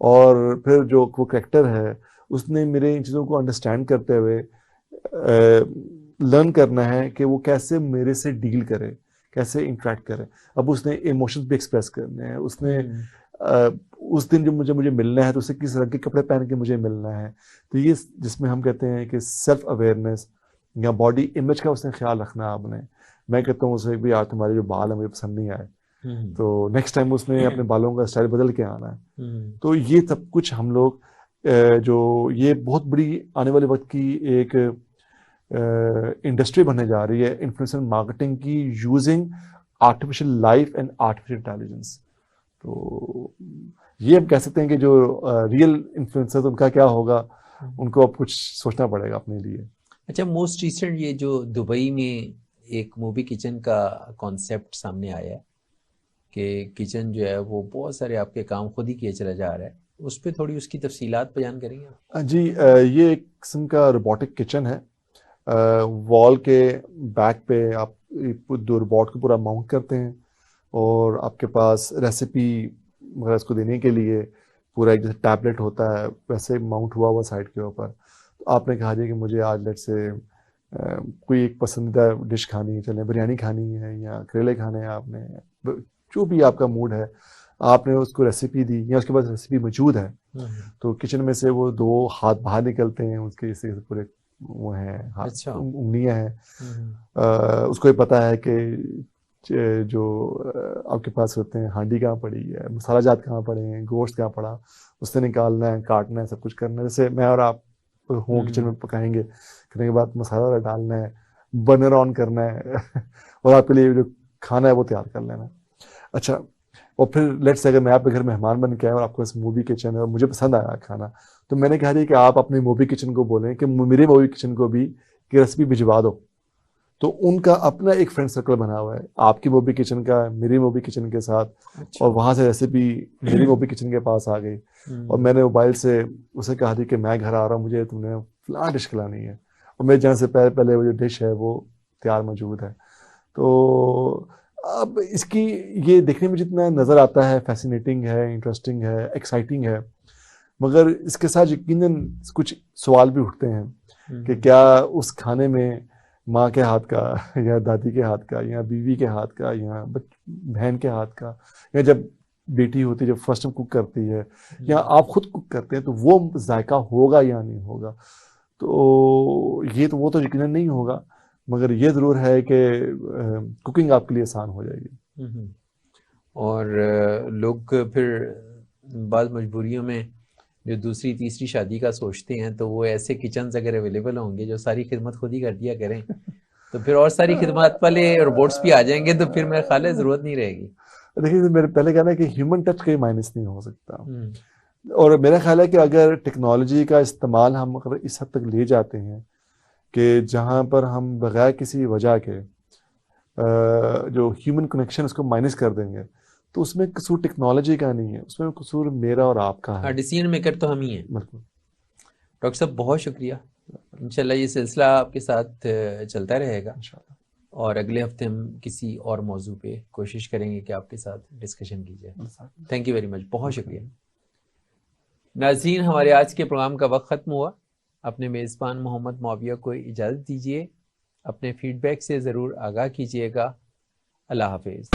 S2: اور پھر جو وہ کریکٹر ہے اس نے میرے ان چیزوں کو انڈرسٹینڈ کرتے ہوئے لرن کرنا ہے کہ وہ کیسے میرے سے ڈیل کرے, کیسے انٹریکٹ کرے. اب اس نے ایموشنز بھی ایکسپریس کرنے ہیں, اس نے اس دن جو مجھے ملنا ہے تو اسے کس رنگ کے کپڑے پہن کے مجھے ملنا ہے. تو یہ جس میں ہم کہتے ہیں کہ سیلف اویئرنیس یا باڈی امیج کا اس نے خیال رکھنا. آپ نے, میں کہتا ہوں اسے بھی, آج تمہارے جو بال ہیں مجھے پسند نہیں آئے, تو نیکسٹ ٹائم اس نے اپنے بالوں کا اسٹائل بدل کے آنا ہے. تو یہ سب کچھ ہم لوگ جو یہ بہت بڑی آنے والے وقت کی ایک انڈسٹری بننے جا رہی ہے انفلوئنسر مارکیٹنگ کی, using artificial life and artificial intelligence. تو یہ ہم کہہ سکتے ہیں کہ جو ریئل انفلوئنسر ان کا کیا ہوگا, ان کو اب کچھ سوچنا پڑے گا اپنے لیے.
S1: اچھا, موسٹ ریسنٹ یہ جو دبئی میں ایک موبی کچن کا کانسیپٹ سامنے آیا ہے کہ کچن جو ہے وہ بہت سارے آپ کے کام خود ہی کیے چلا جا رہا ہے, اس پہ تھوڑی اس کی تفصیلات بیان کریں گے؟
S2: جی, یہ ایک قسم کا روبوٹک کچن ہے. وال کے بیک پہ آپ دو روبوٹ کو پورا ماؤنٹ کرتے ہیں, اور آپ کے پاس ریسیپی وغیرہ اس کو دینے کے لیے پورا ایک جیسے ٹیبلٹ ہوتا ہے ویسے ماؤنٹ ہوا ہوا سائڈ کے اوپر. تو آپ نے کہا جائے کہ مجھے آج لیٹ سے کوئی ایک پسندیدہ ڈش کھانی ہے, چلیں بریانی کھانی ہے یا کریلے کھانے ہیں, آپ نے جو بھی آپ کا موڈ ہے آپ نے اس کو ریسیپی دی یا اس کے پاس ریسیپی موجود ہے, تو کچن میں سے وہ 2 ہاتھ باہر نکلتے ہیں, اس کے سے پورے وہ ہیں ہاتھ, انگلیاں ہیں. اس کو یہ پتا ہے کہ جو آپ کے پاس ہوتے ہیں ہانڈی کہاں پڑی ہے, مسالہ جات کہاں پڑے ہیں, گوشت کہاں پڑا, اس سے نکالنا ہے, کاٹنا ہے, سب کچھ کرنا ہے. جیسے میں اور آپ ہوں کچن میں پکائیں گے, کرنے کے بعد مسالہ ڈالنا ہے, برنر آن کرنا ہے اور آپ کے لیے جو کھانا ہے وہ تیار کر لینا ہے. اچھا, اور پھر لیٹ سے اگر میں آپ کے گھر مہمان بن کے آیا اور آپ کے پاس موبی کچن ہے اور مجھے پسند آیا کھانا, تو میں نے کہا کہ آپ اپنے موبی کچن کو بولیں کہ میرے موبی کچن کو بھی کہ ریسیپی بھجوا دو. تو ان کا اپنا ایک فرینڈ سرکل بنا ہوا ہے, آپ کی موبی کچن کا میری موبی کچن کے ساتھ, اور وہاں سے ریسیپی میری موبی کچن کے پاس آ گئی, اور میں نے موبائل سے اسے کہا کہ میں گھر آ رہا ہوں, مجھے تم نے فلاں ڈش کھلانی ہے, اور میرے جانے سے پہلے وہ جو ڈش ہے وہ تیار موجود ہے. تو اب اس کی یہ دیکھنے میں جتنا نظر آتا ہے فیسینیٹنگ ہے, انٹرسٹنگ ہے, ایکسائٹنگ ہے, مگر اس کے ساتھ یقیناً کچھ سوال بھی اٹھتے ہیں کہ کیا اس کھانے میں ماں کے ہاتھ کا یا دادی کے ہاتھ کا یا بیوی کے ہاتھ کا یا بہن کے ہاتھ کا, یا جب بیٹی ہوتی ہے جب فرسٹ ٹائم کوک کرتی ہے یا آپ خود کوک کرتے ہیں تو وہ ذائقہ ہوگا یا نہیں ہوگا. تو یہ تو وہ تو یقیناً نہیں ہوگا, مگر یہ ضرور ہے کہ کوکنگ آپ کے لیے آسان ہو جائے گی.
S1: اور لوگ پھر بعض مجبوریوں میں جو دوسری تیسری شادی کا سوچتے ہیں تو وہ ایسے کچنز اگر اویلیبل ہوں گے جو ساری خدمت خود ہی کر دیا کریں تو پھر اور ساری خدمات والے روبوٹس بھی آ جائیں گے, تو پھر میرے خیال ہے ضرورت نہیں رہے گی.
S2: دیکھیے, میرے پہلے کہنا ہے کہ ہیومن ٹچ کا مائنس نہیں ہو سکتا, اور میرا خیال ہے کہ اگر ٹیکنالوجی کا استعمال ہم اگر اس حد تک لے جاتے ہیں کہ جہاں پر ہم بغیر کسی وجہ کے جو ہیومن کنیکشن اس کو مائنس کر دیں گے, تو اس میں قصور ٹیکنالوجی کا نہیں ہے, اس میں قصور میرا اور آپ کا ہے.
S1: ڈیسیژن میکر تو ہم ہی ہیں.
S2: بالکل.
S1: ڈاکٹر صاحب بہت شکریہ, انشاءاللہ یہ سلسلہ آپ کے ساتھ چلتا رہے گا, اور اگلے ہفتے ہم کسی اور موضوع پہ کوشش کریں گے کہ آپ کے ساتھ ڈسکشن کی جائے. تھینک یو ویری مچ, بہت شکریہ. ناظرین, ہمارے آج کے پروگرام کا وقت ختم ہوا. اپنے میزبان محمد معاویہ کو اجازت دیجیے, اپنے فیڈ بیک سے ضرور آگاہ کیجیے گا. اللہ حافظ.